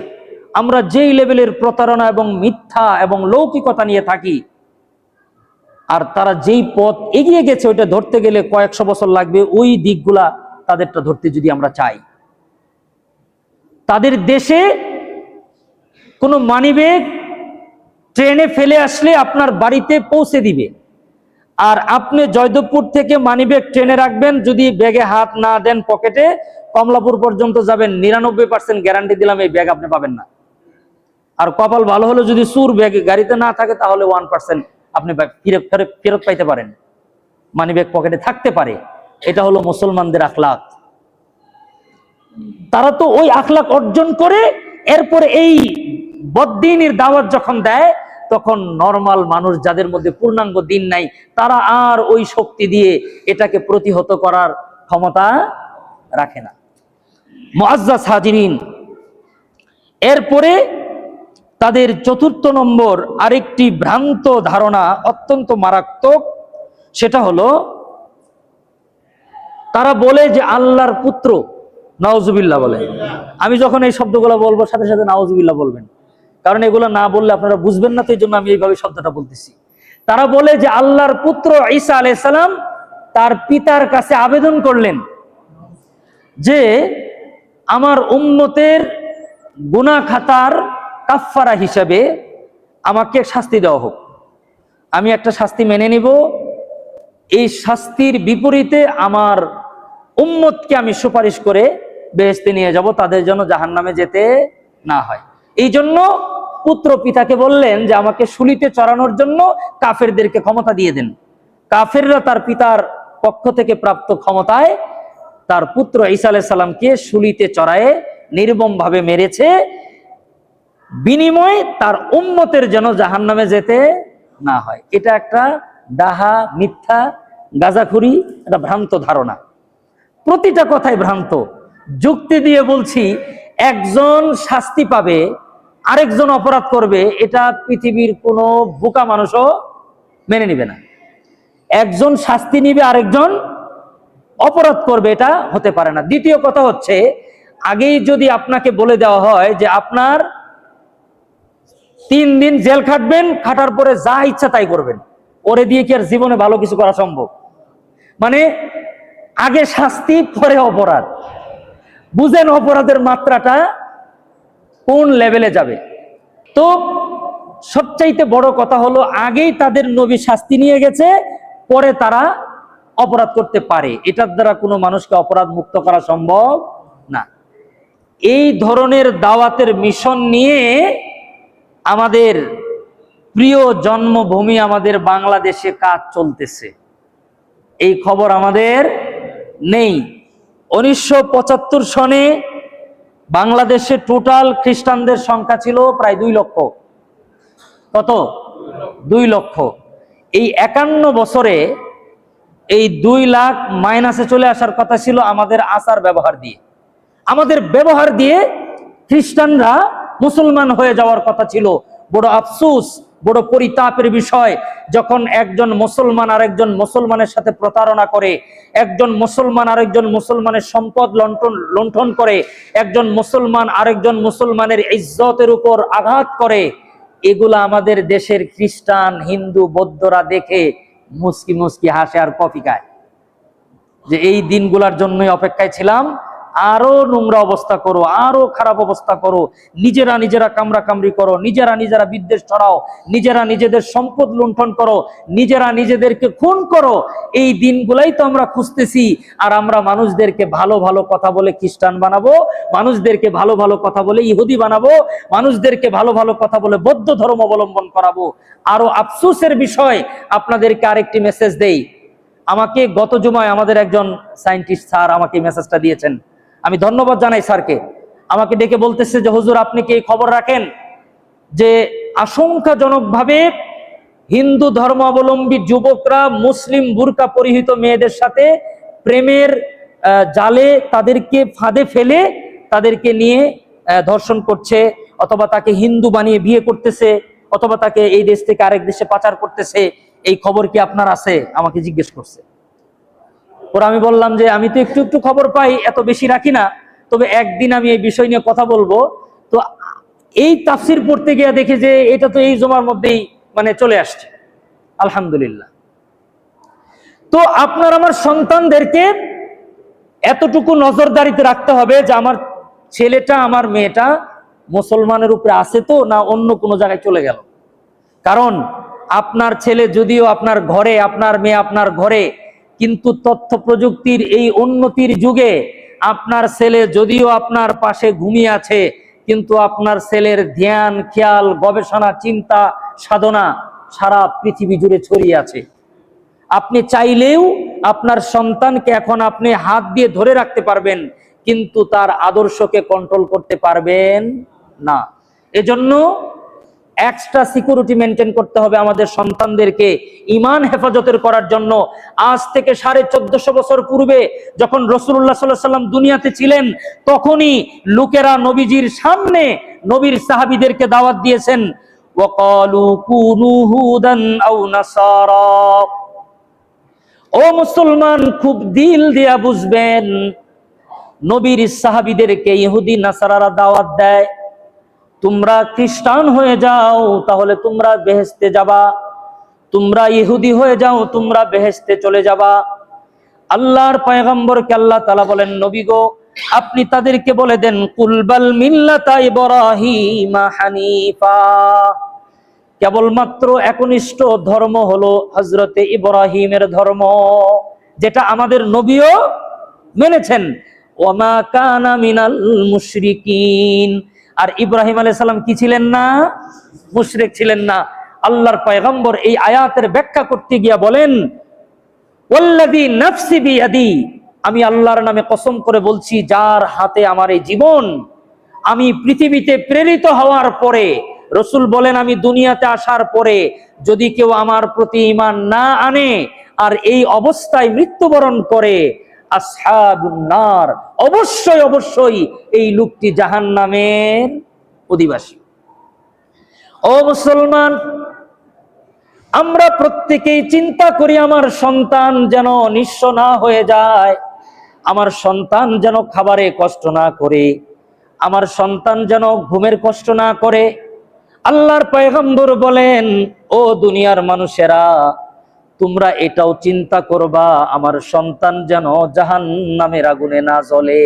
আমরা যেই লেভেলের প্রতারণা এবং মিথ্যা এবং লৌকিকতা নিয়ে থাকি, আর তারা যেই পথ এগিয়ে গেছে ওইটা ধরতে গেলে কয়েকশো বছর লাগবে। ওই দিকগুলা তাদেরটা ধরতে যদি আমরা চাই, তাদের দেশে কোনো মানিব্যাগ ট্রেনে ফেলে আসলে আপনার বাড়িতে পৌঁছে দিবে, আর আপনি জয়দেবপুর থেকে মানিব্যাগ ট্রেনে রাখবেন, যদি ব্যাগে হাত না দেন পকেটে, কমলাপুর পর্যন্ত যাবেন, 99% গ্যারান্টি দিলাম এই ব্যাগ আপনি পাবেন না। আর কপাল ভালো হলে যদি চুর ব্যাগ গাড়িতে না থাকে, তাহলে 1% আপনি ফেরত পাইতে পারেন, মানিব্যাগ পকেটে থাকতে পারে। এটা হলো মুসলমানদের আখলাক। তারা তো ওই আখলাক অর্জন করে এরপরে এই বদ্দিনের দাওয়াত যখন দেয়, তখন নরমাল মানুষ যাদের মধ্যে পূর্ণাঙ্গ দিন নাই, তারা আর ওই শক্তি দিয়ে এটাকে প্রতিহত করার ক্ষমতা রাখে না। মুআজ্জাজ হাজিরিন, এরপরে তাদের চতুর্থ নম্বর আরেকটি ভ্রান্ত ধারণা অত্যন্ত মারাত্মক। সেটা হলো, তারা বলে যে আল্লাহর পুত্র। নাউজুবিল্লাহ বলে। আমি যখন এই শব্দগুলো বলবো, সাথে সাথে নাউজুবিল্লাহ বলবেন, কারণ এগুলো না বললে আপনারা বুঝবেন না, তো এই জন্য আমি এইভাবে শব্দটা বলতেছি। তারা বলে যে আল্লাহর পুত্র ঈসা আলাইহিস সালাম তার পিতার কাছে আবেদন করলেন যে আমার উম্মতের গুনাহ খাতার কাফফারা হিসাবে আমাকে শাস্তি দেওয়া হোক, আমি একটা শাস্তি মেনে নিব, এই শাস্তির বিপরীতে আমার উম্মতকে আমি সুপারিশ করে বেহেশতে নিয়ে যাব, তাদের জন্য জাহান্নামে যেতে না হয়। এই জন্য পুত্র পিতাকে বললেন যে আমাকে শুলিতে চড়ানোর জন্য কাফেরদেরকে ক্ষমতা দিয়ে দেন। কাফেররা তার পিতার পক্ষ থেকে প্রাপ্ত ক্ষমতায় তার পুত্র ঈসা আলাইহিস সালামকে শুলিতে চড়ায়ে নির্মমভাবে মেরেছে, বিনিময়ে তার উম্মতের যেন জাহান্নামে যেতে না হয়। এটা একটা ডাহা, মিথ্যা, গাঁজাখুরি, একটা ভ্রান্ত ধারণা। প্রতিটা কথাই ভ্রান্ত। যুক্তি দিয়ে বলছি, একজন শাস্তি পাবে, আরেকজন অপরাধ করবে, এটা পৃথিবীর কোনো বোকা মানুষও মেনে নিবে না। একজন শাস্তি নিবে, আরেকজন অপরাধ করবে, এটা হতে পারে না। দ্বিতীয় কথা হচ্ছে, আগেই যদি আপনাকে বলে দেওয়া হয় যে আপনার 3 দিন জেল খাটবেন, খাটার পরে যা ইচ্ছা তাই করবেন, ওরে দিয়ে কি আর জীবনে ভালো কিছু করা সম্ভব? মানে আগে শাস্তি পরে অপরাধ। বুঝেন অপরাধের মাত্রাটা কোন লেভেলে যাবে। তো সবচাইতে বড় কথা হলো, আগেই তাদের নবী শাস্তি নিয়ে গেছে, পরে তারা অপরাধ করতে পারে। এটার দ্বারা কোনো মানুষকে অপরাধ মুক্ত করা সম্ভব না। এই ধরনের দাওয়াতের মিশন নিয়ে আমাদের প্রিয় জন্মভূমি আমাদের বাংলাদেশে কাজ চলতেছে, এই খবর আমাদের নেই। 1975 সনে বাংলাদেশে টোটাল খ্রিস্টানদের সংখ্যা ছিল প্রায় 2 লক্ষ। কত? 2 লক্ষ। এই 51 বছরে এই 2 লাখ মাইনাসে চলে আসার কথা ছিল আমাদের আচার ব্যবহার দিয়ে। আমাদের ব্যবহার দিয়ে খ্রিস্টানরা মুসলমান হয়ে যাওয়ার কথা ছিল। বড় আফসোস, বড় পরিতাপের বিষয়, যখন একজন মুসলমান আরেকজন মুসলমানের সাথে প্রতারণা করে, একজন মুসলমান আরেকজন মুসলমানের সম্পদ লুণ্ঠন করে, একজন মুসলমান আরেকজন মুসলমানের ইজ্জতের উপর আঘাত করে, এগুলা আমাদের দেশের খ্রিস্টান, হিন্দু, বৌদ্ধরা দেখে মুস্কি মুস্কি হাসে আর কফি খায়, যে এই দিনগুলার জন্যই অপেক্ষায় ছিলাম, আরো নোংরা অবস্থা করো, আরো খারাপ অবস্থা করো, নিজেরা কামড়া কামড়ি করো, নিজেরা বিদ্বেষ ছড়াও, নিজেরা নিজেদের সম্পদ লুণ্ঠন করো, নিজেরা নিজেদেরকে খুন করো। এই দিনগুলাই তো আমরা খুঁজতেছি। আর আমরা মানুষদেরকে ভালো ভালো কথা বলে খ্রিস্টান বানাবো, মানুষদেরকে ভালো ভালো কথা বলে ইহুদি বানাবো, মানুষদেরকে ভালো ভালো কথা বলে বৌদ্ধ ধর্ম অবলম্বন করাবো। আরো আফসোসের বিষয়, আপনাদেরকে আরেকটি মেসেজ দেই। আমাকে গত জুমায় আমাদের একজন সায়েন্টিস্ট স্যার আমাকে মেসেজটা দিয়েছেন, আমি ধন্যবাদ জানাই স্যারকে। আমাকে ডেকে বলতেছে যে হুজুর, আপনি কি খবর রাখেন যে আশঙ্কাজনকভাবে হিন্দু ধর্মাবলম্বী যুবকরা মুসলিম বুরকা পরিহিত মেয়েদের সাথে প্রেমের জালে, তাদেরকে ফাঁদে ফেলে তাদেরকে নিয়ে ধর্ষণ করছে, অথবা তাকে হিন্দু বানিয়ে বিয়ে করতেছে, অথবা তাকে এই দেশ থেকে আরেক দেশে পাচার করতেছে, এই খবর কি আপনার আছে? আমাকে জিজ্ঞেস করছে। পরে আমি বললাম যে আমি তো একটু একটু খবর পাই, এত বেশি রাখি না, তবে একদিন আমি এই বিষয় নিয়ে কথা বলবো। তো এই তাফসির পড়তে গিয়ে দেখি যে এটা তো এই জমার মধ্যেই মানে চলে আসছে, আলহামদুলিল্লাহ। তো আপনার আমার সন্তানদেরকে এতটুকু নজরদারিতে রাখতে হবে যে আমার ছেলেটা, আমার মেয়েটা মুসলমানের উপরে আছে তো না অন্য কোনো জায়গায় চলে গেল। কারণ আপনার ছেলে যদিও আপনার ঘরে, আপনার মেয়ে আপনার ঘরে, কিন্তু তথ্য প্রযুক্তির এই উন্নতির যুগে আপনার ছেলে যদিও আপনার পাশে ঘুমিয়ে আছে, কিন্তু আপনার ছেলের ধ্যান, খেয়াল, গবেষণা, চিন্তা, সাধনা সারা পৃথিবী জুড়ে ছড়িয়ে আছে। আপনি চাইলেও আপনার সন্তানকে এখন আপনি হাত দিয়ে ধরে রাখতে পারবেন, কিন্তু তার আদর্শকে কন্ট্রোল করতে পারবেন না। এজন্য এক্সট্রা সিকিউরিটি মেনটেন করতে হবে আমাদের সন্তানদেরকে ঈমান হেফাজতের করার জন্য। আজ থেকে 1450 বছর পূর্বে যখন রাসূলুল্লাহ সাল্লাল্লাহু আলাইহি ওয়াসাল্লাম দুনিয়াতে ছিলেন, তখনই লোকেরা নবীজির সামনে নবীর সাহাবীদেরকে দাওয়াত দিয়েছেন, ওয়াকালু কুনু হুদান আও নাসারা। ও মুসলমান, খুব দিল দিয়া বুঝবেন, নবীর সাহাবীদেরকে ইহুদি নাসারারা দাওয়াত দেয়, তোমরা খ্রিস্টান হয়ে যাও তাহলে তোমরা বেহেশতে যাবা, তোমরা ইহুদি হয়ে যাও তোমরা বেহেশতে চলে যাবা। আল্লাহর পয়গম্বরকে আল্লাহ তাআলা বলেন, নবী গো, আপনি তাদেরকে বলে দেন, কুলবাল মিল্লাতা ইব্রাহিম হানিফা, কেবলমাত্র একনিষ্ঠ ধর্ম হলো হযরতে ইব্রাহিমের ধর্ম, যেটা আমাদের নবীও মেনেছেন। ওয়ামা কানা মিনাল মুশরিকিন, আর ইব্রাহিম আলাইহিস সালাম কি ছিলেন না? মুশরিক ছিলেন না। আল্লাহর পয়গম্বর এই আয়াতের ব্যাখ্যা করতে গিয়া বলেন, ওয়াল্লাযী নাফসি বিয়াদি, আমি আল্লাহর নামে কসম করে বলছি যার হাতে আমার এই জীবন। আমি পৃথিবীতে প্রেরিত হওয়ার পরে, রাসূল বলেন আমি দুনিয়াতে আসার পরে যদি কেউ আমার প্রতি ঈমান না আনে আর এই অবস্থায় মৃত্যুবরণ করে, আসহাবুন নার, অবশ্যই অবশ্যই এই লোকটি জাহান্নামের অধিবাসী। ও মুসলমান, আমরা প্রত্যেকেই চিন্তা করি আমার সন্তান যেন নিঃস্ব না হয়ে যায়, আমার সন্তান যেন খাবারে কষ্ট না করে, আমার সন্তান যেন ঘুমের কষ্ট না করে। আল্লাহর পয়গম্বর বলেন, ও দুনিয়ার মানুষেরা, তোমরা এটাও চিন্তা করবা আমার সন্তান যেন জাহান্নামের আগুনে না জ্বলে।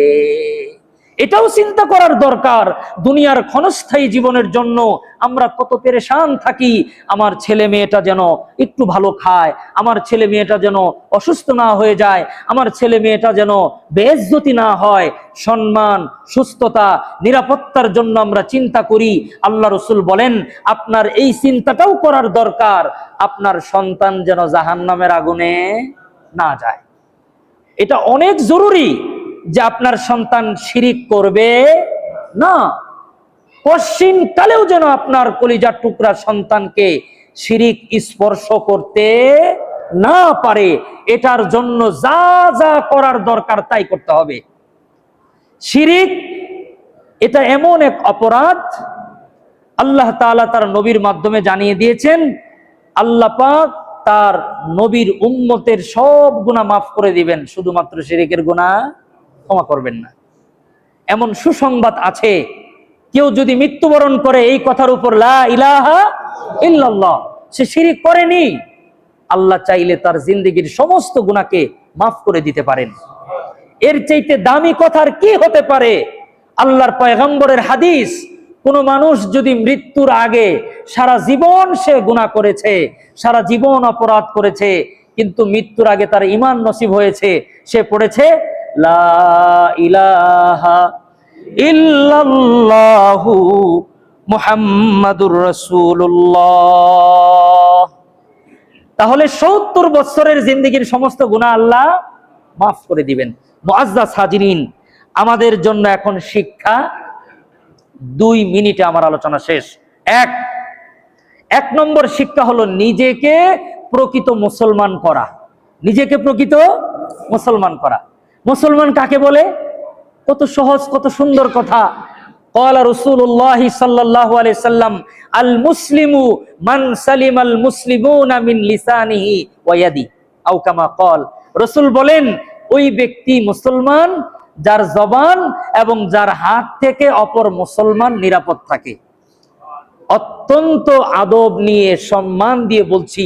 এটাও চিন্তা করার দরকার। দুনিয়ার ক্ষণস্থায়ী জীবনের জন্য আমরা কত পেরেশান থাকি। আমার ছেলে মেয়েটা যেন একটু ভালো খায়, আমার ছেলে মেয়েটা যেন অসুস্থ না হয়ে যায়, আমার ছেলে মেয়েটা যেন বেইজ্জতি না হয়। সম্মান, সুস্থতা, নিরাপত্তার জন্য আমরা চিন্তা করি। আল্লাহ রাসূল বলেন, আপনার এই চিন্তাটাও করার দরকার, আপনার সন্তান যেন জাহান্নামের আগুনে না যায়। এটা অনেক জরুরি যে আপনার সন্তান শিরিক করবে না। পশ্চিম কালেও যেন আপনার কলিজার টুকরা সন্তানকে শিরিক স্পর্শ করতে না পারে। এটার জন্য যা যা করার দরকার তাই করতে হবে। শিরিক এটা এমন এক অপরাধ, আল্লাহ তাআলা তার নবীর মাধ্যমে জানিয়ে দিয়েছেন, আল্লাহ পাক তার নবীর উম্মতের সব গুনাহ মাফ করে দিবেন, শুধুমাত্র শিরিকের গুনাহ ক্ষমা করবেন না। এমন সুসংবাদ আছে, কেউ যদি মৃত্যুবরণ করে এই কথার উপর লা ইলাহা ইল্লাল্লাহ, সে শিরিক করেনি, আল্লাহ চাইলে তার জিন্দেগীর সমস্ত গুনাহকে মাফ করে দিতে পারেন। এর চাইতে দামি কথার কি হতে পারে? আল্লাহর পয়গম্বরের হাদিস, কোন মানুষ যদি মৃত্যুর আগে সারা জীবন সে গুনাহ করেছে, সারা জীবন অপরাধ করেছে, কিন্তু মৃত্যুর আগে তার ঈমান নসিব হয়েছে, সে পড়েছে লা ইলাহা ইল্লাল্লাহু মুহাম্মাদুর রাসূলুল্লাহ, তাহলে 70 বছরের জিন্দেগীর সমস্ত গুনাহ আল্লাহ মাফ করে দিবেন। মুআজ্জাজ হাজিরিন, আমাদের জন্য এখন শিক্ষা, 2 মিনিটে আমার আলোচনা শেষ। এক নম্বর শিক্ষা হলো নিজেকে প্রকৃত মুসলমান করা। নিজেকে প্রকৃত মুসলমান করা। মুসলমান কাকে বলে? কত সহজ, কত সুন্দর কথা। ক্বালা রাসূলুল্লাহ সাল্লাল্লাহু আলাইহি সাল্লাম, আল মুসলিমু মান সালিমাল মুসলিমুনা মিন লিসানিহি ওয়া ইয়াদি, আও কামা ক্বাল। রাসূল বলেন, ওই ব্যক্তি মুসলমান যার জবান এবং যার হাত থেকে অপর মুসলমান নিরাপদ থাকে। অত্যন্ত আদব নিয়ে, সম্মান দিয়ে বলছি,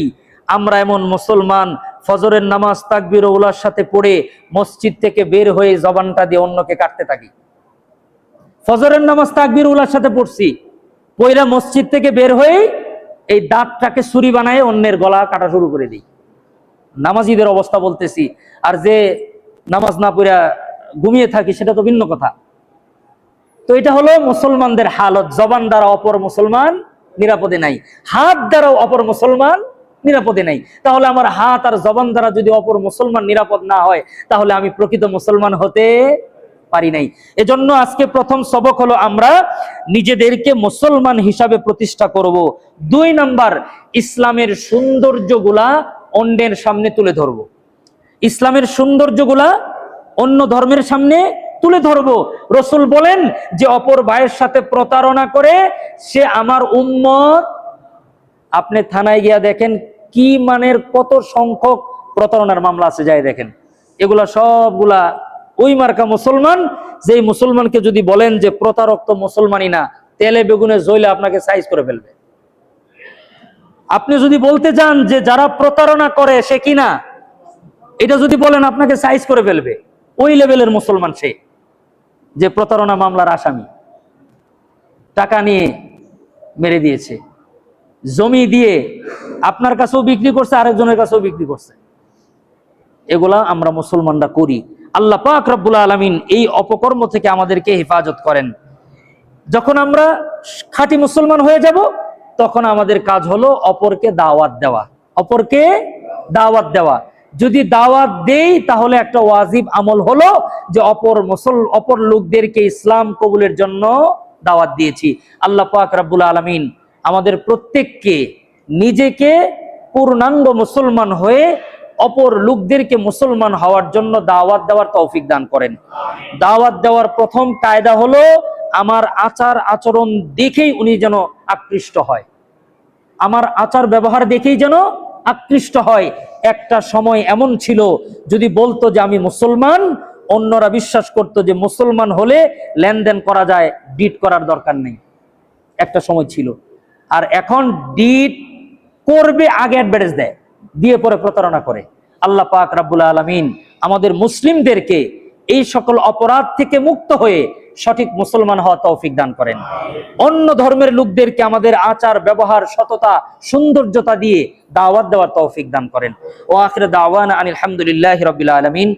আমরা এমন মুসলমান ফজরের নামাজ তাকবীর ও উলার সাথে পড়ে মসজিদ থেকে বের হয়ে জবানটা দিয়ে অন্যকে কাটতে থাকি। ফজরের নামাজ তাকবীর উলার সাথে পড়ছি, পয়লা মসজিদ থেকে বের হয়ে এই দাঁতটাকে ছুরি বানায় অন্যের গলা কাটা শুরু করে দিই। নামাজীদের অবস্থা বলতেছি, আর যে নামাজ না পড়া ঘুমিয়ে থাকি সেটা তো ভিন্ন কথা। তো এটা হলো মুসলমানদের হালত। জবান দ্বারা অপর মুসলমান নিরাপদে নাই, হাত দ্বারাও অপর মুসলমান নিরাপদে নাই। তাহলে আমার হাত আর জবান দ্বারা যদি অপর মুসলমান নিরাপদ না হয়, তাহলে আমি প্রকৃত মুসলমান হতে পারি নাই। এজন্য আজকে প্রথম সবক হলো আমরা নিজেদেরকে মুসলমান হিসাবে প্রতিষ্ঠা করব। 2 নাম্বার, ইসলামের সৌন্দর্যগুলা অন্যের সামনে তুলে ধরব। ইসলামের সৌন্দর্যগুলা অন্য ধর্মের সামনে তুলে ধরবো। রাসূল বলেন যে অপর ভাইয়ের সাথে প্রতারণা করে সে আমার উম্মত। আপনি থানায় গিয়া দেখেন কি মানের কত সংখ্যক প্রতারণার মামলা আছে, যাই দেখেন। এগুলা সবগুলা ওই মার্কা মুসলমান, যেই মুসলমানকে যদি বলেন যে প্রতারক তো মুসলমানই না, তেলে বেগুনে জ্বলে আপনাকে সাইজ করে ফেলবে। আপনি যদি বলতে যান যে যারা প্রতারণা করে সে কিনা, এটা যদি বলেন আপনাকে সাইজ করে ফেলবে। ওই লেভেলের মুসলমান সে, যে প্রতারণা মামলার আসামি, টাকা নিয়ে মেরে দিয়েছে, জমি দিয়ে আপনার কাছেও বিক্রি করছে, আরেকজনের কাছেও বিক্রি করছে। এগুলা আমরা মুসলমানরা করি। আল্লাহ পাক রব্বুল আলামিন এই অপকর্ম থেকে আমাদেরকে হেফাজত করেন। যখন আমরা খাঁটি মুসলমান হয়ে যাব, তখন আমাদের কাজ হলো অপরকে দাওয়াত দেওয়া। অপরকে দাওয়াত দেওয়া। যদি দাওয়াত দেই তাহলে একটা ওয়াজিব আমল হলো যে অপর লোকদেরকে ইসলাম কবুলের জন্য দাওয়াত দিয়েছি। আল্লাহ পাক রব্বুল আলামিন আমাদের প্রত্যেককে নিজেকে পূর্ণাঙ্গ মুসলমান হয়ে অপর লোকদেরকে মুসলমান হওয়ার জন্য দাওয়াত দেওয়ার তৌফিক দান করেন। দাওয়াত দেওয়ার প্রথম কায়দা হলো আমার আচার আচরণ দেখেই উনি যেন আকৃষ্ট হয়, আমার আচার ব্যবহার দেখেই যেন আকৃষ্ট হয়। একটা সময় এমন ছিল, যদি বলতো যে আমি মুসলমান, অন্যরা বিশ্বাস করতো যে মুসলমান হলে লেনদেন করা যায়, ডিট করার দরকার নেই। একটা সময় ছিল। আর এখন ডিট করবে আগে অ্যাডভার্টাইজ দেয়, দিয়ে পরে প্রতারণা করে। আল্লাহ পাক রব্বুল আলামিন আমাদের মুসলিমদেরকে এই সকল অপরাধ থেকে মুক্ত হয়ে সঠিক মুসলমান হওয়া তৌফিক দান করেন। অন্য ধর্মের লোকদেরকে আমাদের আচার ব্যবহার সততা সৌন্দর্যতা দিয়ে দাওয়াত দেওয়ার তৌফিক দান করেন। ওয়া আখিরু দাওয়ানা আনিল হামদুলিল্লাহি রাব্বিল আলামিন।